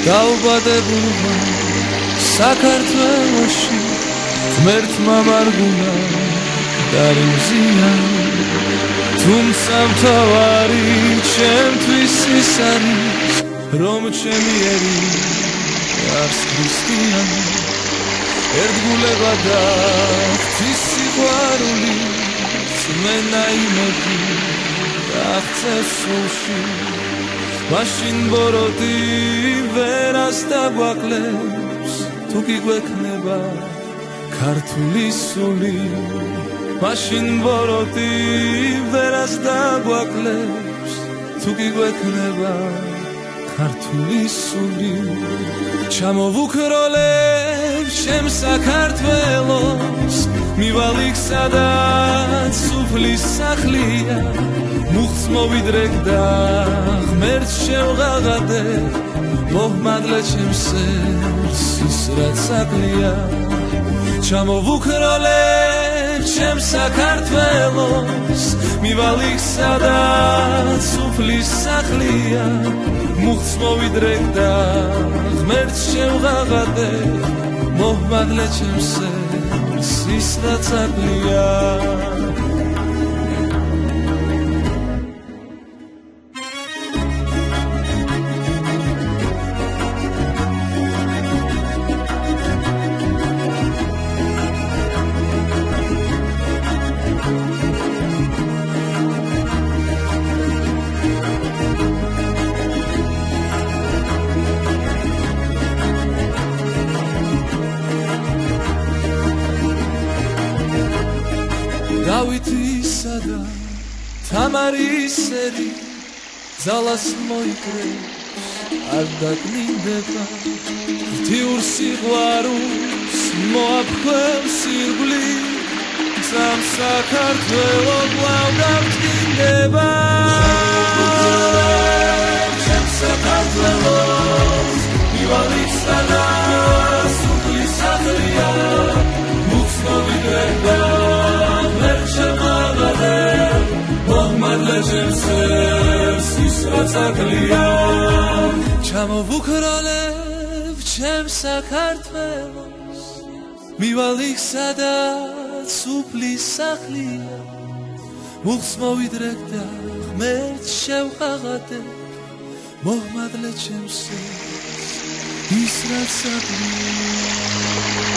დაუბადებულმა საქართველოში ღმერთმა მარგუნა დაიმზიან თუმცა მთავარი ჩემთვის ის არის რომ ჩემი ერი არის ქრისტიანი ერთგულება და ღვთის სიყვარული წმენა იმედი გახცეს სულში მაშინ ბოროტი ვერას დაგვაკლებს თუ კი გვექნება ქართული სული მაშინ ბოროტი ვერას დაგვაკლებს თუ კი გვექნება ქართული სული ჩამოვუქროლებ ჩემ საქართველოს მივალ იქ სადაც სუფლის სახლია მუხტს მოვიდრეკ და ღმერთს შევღაღადებ მოჰმადლე ჩემს სერს ის რაც აკლია ჩამოვუქროლებ ჩემ საქართველოს მივალ იქ სადაც სუფლის სახლია მუხტს მოვიდრეკ და ღმერთს შევღაღადებ მოჰმადლე ჩემს სერს ის რაც აკლია დავითისა და თამარის ერი ძალას მოიკრებს არ დაკნინდება ღთიურ სიყვარულს მოაფხვევს ირგვლივ ძამ საქართველო კვლავ დამტკინდება ჩემ საქართველოს მივალ იქ სადაც სუფლის სახლია მუხტს მოვიდრეკ და ჩამოვუქროლებ ჩემ საქართველოს მივალ იქ სადაც სუფლის სახლია მუხტს მოვიდრეკ და ღმერთს შევღაღადებ მოჰმადლე ჩემს სერს ის რაც აკლია